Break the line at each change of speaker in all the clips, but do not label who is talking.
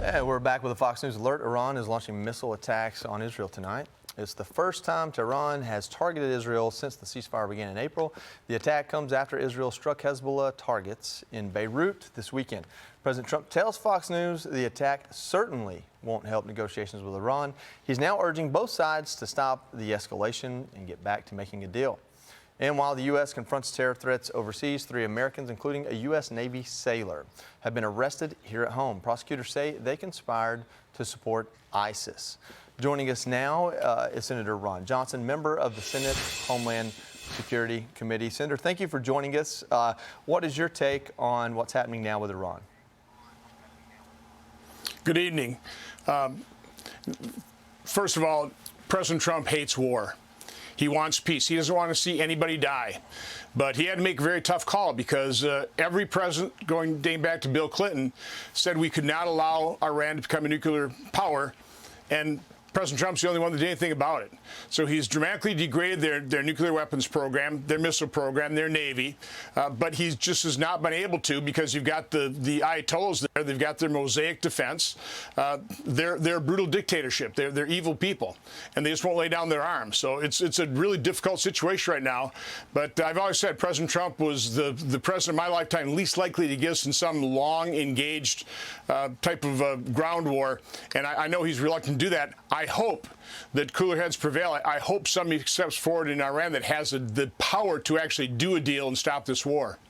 And we're back with a Fox News alert. Iran is launching missile attacks on Israel tonight. It's the first time Tehran has targeted Israel since the ceasefire began in April. The attack comes after Israel struck Hezbollah targets in Beirut this weekend. President Trump tells Fox News the attack certainly won't help negotiations with Iran. He's now urging both sides to stop the escalation and get back to making a deal. And while the U.S. confronts terror threats overseas, 3 Americans, including a U.S. Navy sailor, have been arrested here at home. Prosecutors say they conspired to support ISIS. Joining us now is Senator Ron Johnson, member of the Senate Homeland Security Committee. Senator, thank you for joining us. What is your take on what's happening now with Iran?
Good evening. First of all, President Trump hates war. He wants peace. He doesn't want to see anybody die. But he had to make a very tough call because every president, dating back to Bill Clinton, said we could not allow Iran to become a nuclear power. And President Trump's the only one that did anything about it. So he's dramatically degraded their nuclear weapons program, their missile program, their Navy. But he just has not been able to because you've got the Ayatollahs there. They've got their Mosaic defense. They're a brutal dictatorship. They're evil people. And they just won't lay down their arms. So it's a really difficult situation right now. But I've always said President Trump was the president of my lifetime least likely to get us in some long, engaged type of ground war. And I know he's reluctant to do that. I hope that cooler heads prevail. I hope somebody steps forward in Iran that has the power to actually do a deal and stop this war.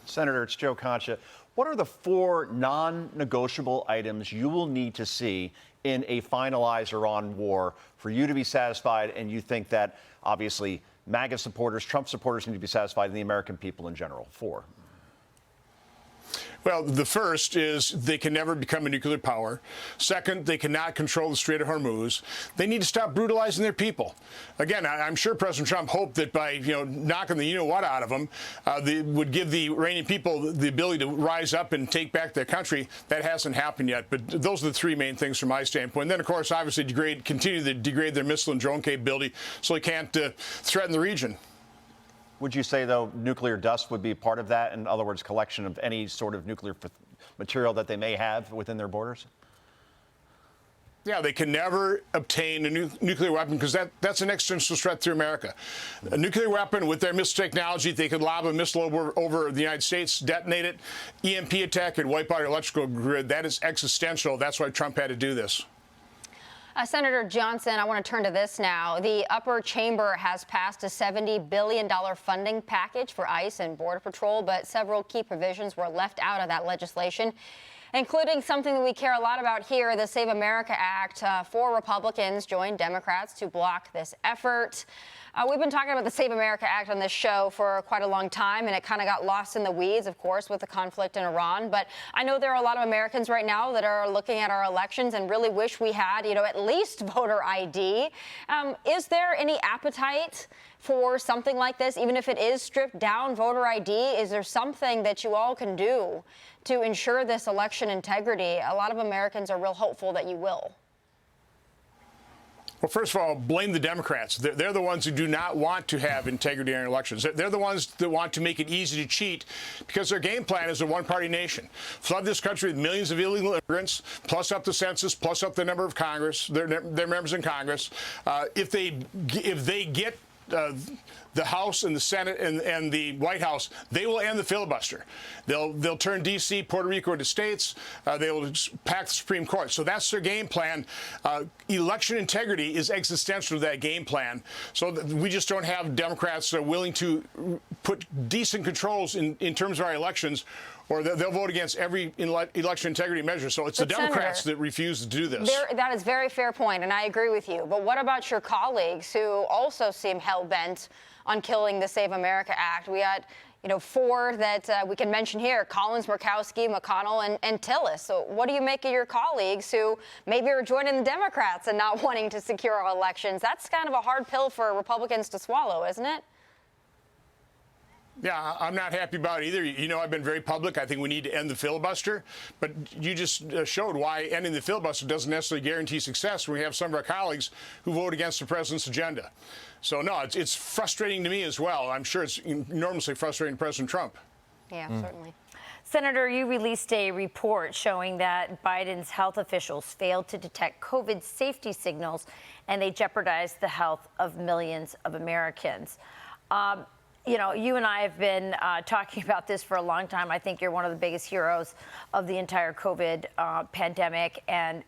Senator, it's Joe Concha. What are the 4 non-negotiable items you will need to see in a finalized Iran war for you to be satisfied, and you think that, obviously, MAGA supporters, Trump supporters need to be satisfied, and the American people in general? 4.
Well, the first is they can never become a nuclear power. Second, they cannot control the Strait of Hormuz. They need to stop brutalizing their people. Again, I'm sure President Trump hoped that by knocking the you-know-what out of them, they would give the Iranian people the ability to rise up and take back their country. That hasn't happened yet. But those are the 3 main things from my standpoint. And then, of course, obviously continue to degrade their missile and drone capability so they can't threaten the region.
Would you say, though, nuclear dust would be part of that? In other words, collection of any sort of nuclear material that they may have within their borders?
Yeah, they can never obtain a nuclear weapon because that's an existential threat to America. A nuclear weapon with their missile technology, they could lob a missile over the United States, detonate it, EMP attack, and wipe out our electrical grid. That is existential. That's why Trump had to do this.
Senator Johnson, I want to turn to this now. The upper chamber has passed a $70 billion funding package for ICE and Border Patrol, but several key provisions were left out of that legislation, including something that we care a lot about here, the Save America Act. 4 Republicans joined Democrats to block this effort. We've been talking about the Save America Act on this show for quite a long time, and it kind of got lost in the weeds, of course, with the conflict in Iran. But I know there are a lot of Americans right now that are looking at our elections and really wish we had, at least voter ID. Is there any appetite for something like this, even if it is stripped down voter ID? Is there something that you all can do to ensure this election integrity? A lot of Americans are real hopeful that you will.
Well, first of all, blame the Democrats. They're the ones who do not want to have integrity in elections. They're the ones that want to make it easy to cheat because their game plan is a one-party nation. Flood this country with millions of illegal immigrants, plus up the census, plus up the number of Congress, their members in Congress. If they get the House and the Senate and the White House, they will end the filibuster. They'll turn D.C., Puerto Rico into states. They will pack the Supreme Court. So that's their game plan. Election integrity is existential to that game plan. So we just don't have Democrats willing to put decent controls in terms of our elections, or they'll vote against every election integrity measure. So it's the Democrats that refuse to do this.
That is a very fair point, and I agree with you. But what about your colleagues who also seem hell-bent on killing the Save America Act? We got, 4 that we can mention here: Collins, Murkowski, McConnell, and Tillis. So what do you make of your colleagues who maybe are joining the Democrats and not wanting to secure our elections? That's kind of a hard pill for Republicans to swallow, isn't it?
Yeah, I'm not happy about it either. I've been very public. I think we need to end the filibuster. But you just showed why ending the filibuster doesn't necessarily guarantee success when we have some of our colleagues who vote against the president's agenda. So, no, it's frustrating to me as well. I'm sure it's enormously frustrating to President Trump.
Yeah, certainly.
Senator, you released a report showing that Biden's health officials failed to detect COVID safety signals, and they jeopardized the health of millions of Americans. You know, you and I have been talking about this for a long time. I think you're one of the biggest heroes of the entire COVID pandemic, and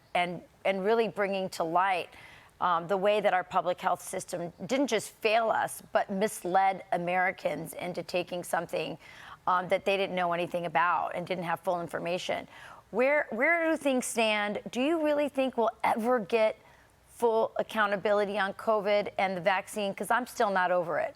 really bringing to light the way that our public health system didn't just fail us, but misled Americans into taking something that they didn't know anything about and didn't have full information. Where do things stand? Do you really think we'll ever get full accountability on COVID and the vaccine? Because I'm still not over it.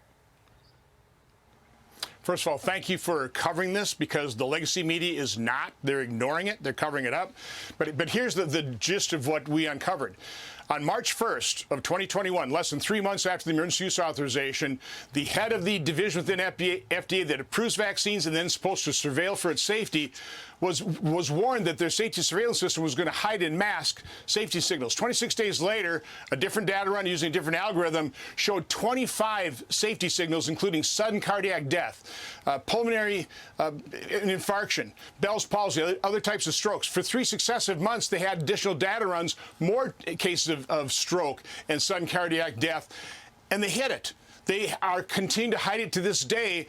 First of all, thank you for covering this, because the legacy media is not. They're ignoring it. They're covering it up. But here's the gist of what we uncovered. On March 1st of 2021, less than 3 months after the emergency use authorization, the head of the division within FDA that approves vaccines and then is supposed to surveil for its safety was warned that their safety surveillance system was going to hide and mask safety signals. 26 days later, a different data run using a different algorithm showed 25 safety signals, including sudden cardiac death, pulmonary infarction, Bell's palsy, other types of strokes. For 3 successive months, they had additional data runs, more cases of stroke and sudden cardiac death, and they hid it. They are continuing to hide it to this day.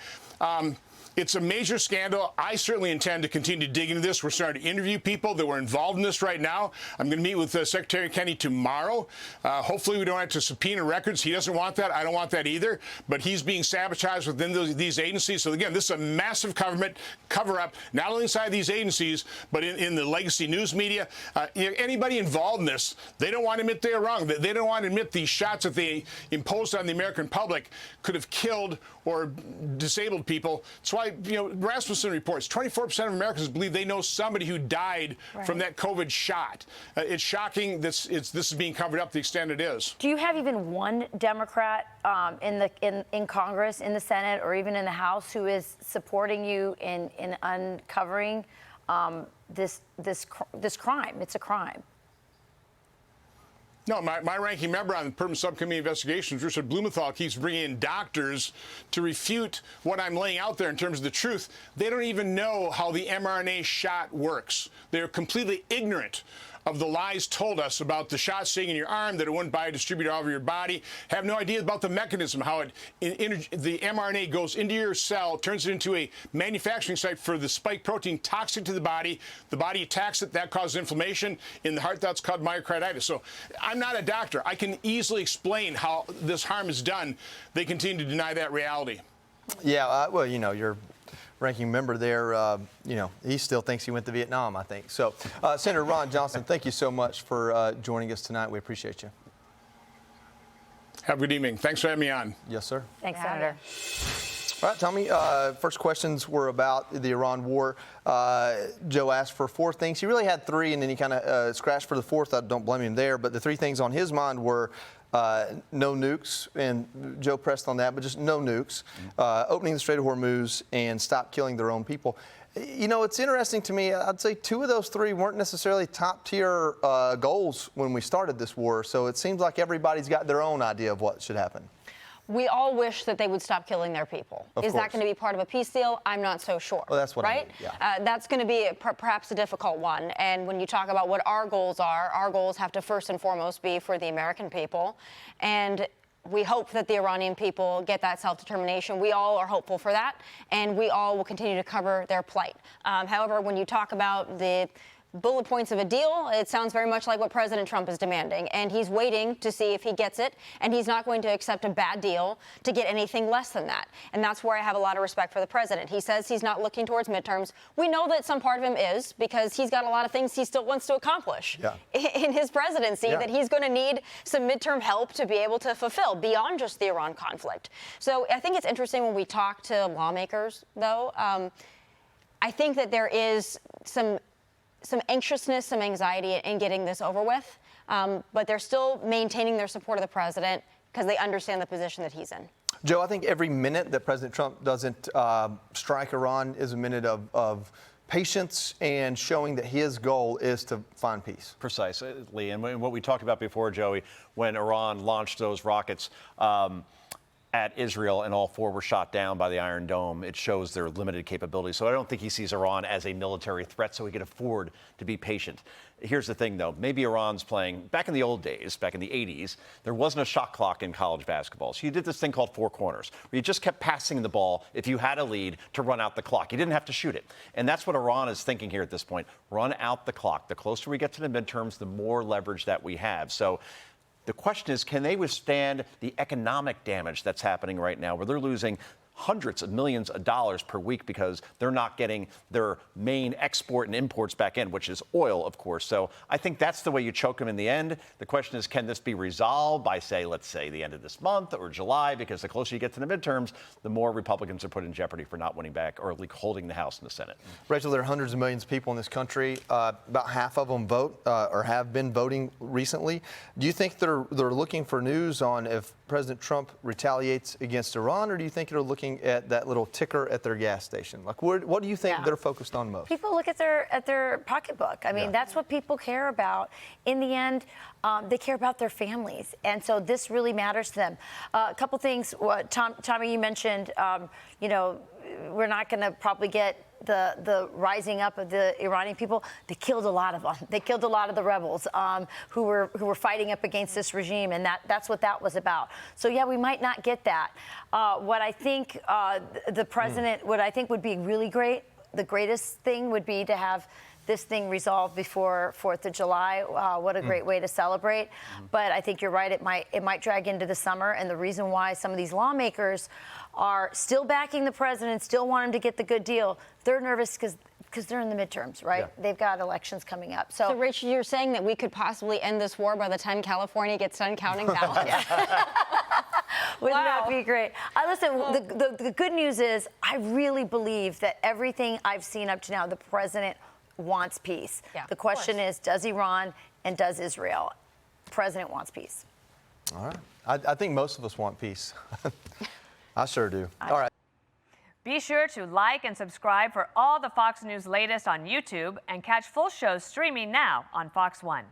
It's a major scandal. I certainly intend to continue to dig into this. We're starting to interview people that were involved in this right now. I'm going to meet with Secretary Kennedy tomorrow. Hopefully we don't have to subpoena records. He doesn't want that. I don't want that either. But he's being sabotaged within these agencies. So, again, this is a massive government cover-up, not only inside these agencies, but in the legacy news media. Anybody involved in this, they don't want to admit they're wrong. They don't want to admit these shots that they imposed on the American public could have killed or disabled people. That's why, Rasmussen reports 24% of Americans believe they know somebody who died from that COVID shot. It's shocking this is being covered up the extent it is.
Do you have even one Democrat in Congress, in the Senate, or even in the House who is supporting you in uncovering this crime? It's a crime.
No, my ranking member on the Permanent Subcommittee Investigations, Richard Blumenthal, keeps bringing in doctors to refute what I'm laying out there in terms of the truth. They don't even know how the mRNA shot works. They're completely ignorant of the lies told us about the shot staying in your arm, that it wouldn't biodistribute all over your body. Have no idea about the mechanism, how the mRNA goes into your cell, turns it into a manufacturing site for the spike protein toxic to the body. The body attacks it. That causes inflammation. In the heart, that's called myocarditis. So I'm not a doctor. I can easily explain how this harm is done. They continue to deny that reality.
Yeah, well, you're ranking member there, he still thinks he went to Vietnam, I think. So, Senator Ron Johnson, thank you so much for joining us tonight. We appreciate you.
Have a good evening. Thanks for having me on.
Yes, sir.
Thanks, Senator.
All right, Tommy, first questions were about the Iran war. Joe asked for 4 things. He really had 3, and then he kind of scratched for the 4th. I don't blame him there. But the 3 things on his mind were no nukes, and Joe pressed on that, but just no nukes, opening the Strait of Hormuz, and stop killing their own people. It's interesting to me. I'd say 2 of those 3 weren't necessarily top-tier goals when we started this war, so it seems like everybody's got their own idea of what should happen.
We all wish that they would stop killing their people. Is that going to be part of a peace deal? I'm not so sure.
Well, that's what I mean, yeah.
That's going to be perhaps a difficult one. And when you talk about what our goals are, our goals have to first and foremost be for the American people. And we hope that the Iranian people get that self-determination. We all are hopeful for that, and we all will continue to cover their plight. However, when you talk about the bullet points of a deal, it sounds very much like what President Trump is demanding, and he's waiting to see if he gets it, and he's not going to accept a bad deal to get anything less than that. And that's where I have a lot of respect for the president. He says he's not looking towards midterms. We know that some part of him is, because he's got a lot of things he still wants to accomplish in his presidency that he's going to need some midterm help to be able to fulfill beyond just the Iran conflict. So I think it's interesting when we talk to lawmakers, though. I think that there is some anxiousness, some anxiety in getting this over with, but they're still maintaining their support of the president because they understand the position that he's in.
Joe, I think every minute that President Trump doesn't strike Iran is a minute of patience and showing that his goal is to find peace.
Precisely. And what we talked about before, Joey, when Iran launched those rockets, at Israel, and all 4 were shot down by the Iron Dome. It shows their limited capabilities. So I don't think he sees Iran as a military threat, so he can afford to be patient. Here's the thing, though. Maybe Iran's playing, back in the old days, back in the 80s, there wasn't a shot clock in college basketball. So you did this thing called 4 corners, where you just kept passing the ball if you had a lead to run out the clock. You didn't have to shoot it. And that's what Iran is thinking here at this point. Run out the clock. The closer we get to the midterms, the more leverage that we have. So the question is, can they withstand the economic damage that's happening right now, where they're losing hundreds of millions of dollars per week because they're not getting their main export and imports back in, which is oil, of course. So I think that's the way you choke them in the end. The question is, can this be resolved by, let's say, the end of this month or July? Because the closer you get to the midterms, the more Republicans are put in jeopardy for not winning back or at least holding the House and the Senate.
Rachel, there are hundreds of millions of people in this country. About half of them vote or have been voting recently. Do you think they're looking for news on if President Trump retaliates against Iran, or do you think they're looking at that little ticker at their gas station? Like, what do you think they're focused on most?
People look at their pocketbook. I mean, that's what people care about. In the end, they care about their families, and so this really matters to them. A couple things. Tommy, you mentioned, we're not going to probably get the rising up of the Iranian people. They killed a lot of them. They killed a lot of the rebels who were fighting up against this regime, and that's what that was about. So yeah, we might not get that. What I think the president, what I think would be really great, the greatest thing would be to have this thing resolved before 4th of July. What a great way to celebrate. But I think you're right. It might drag into the summer. And the reason why some of these lawmakers are still backing the president, still want him to get the good deal, they're nervous because they're in the midterms, right? Yeah. They've got elections coming up. So,
Rachel, you're saying that we could possibly end this war by the time California gets done counting ballots?
Wouldn't that be great? Listen, the good news is I really believe that everything I've seen up to now, the president wants peace. Yeah, the question is, does Iran and does Israel? The president wants peace.
All right. I think most of us want peace. I sure do. All right.
Be sure to like and subscribe for all the Fox News latest on YouTube and catch full shows streaming now on Fox One.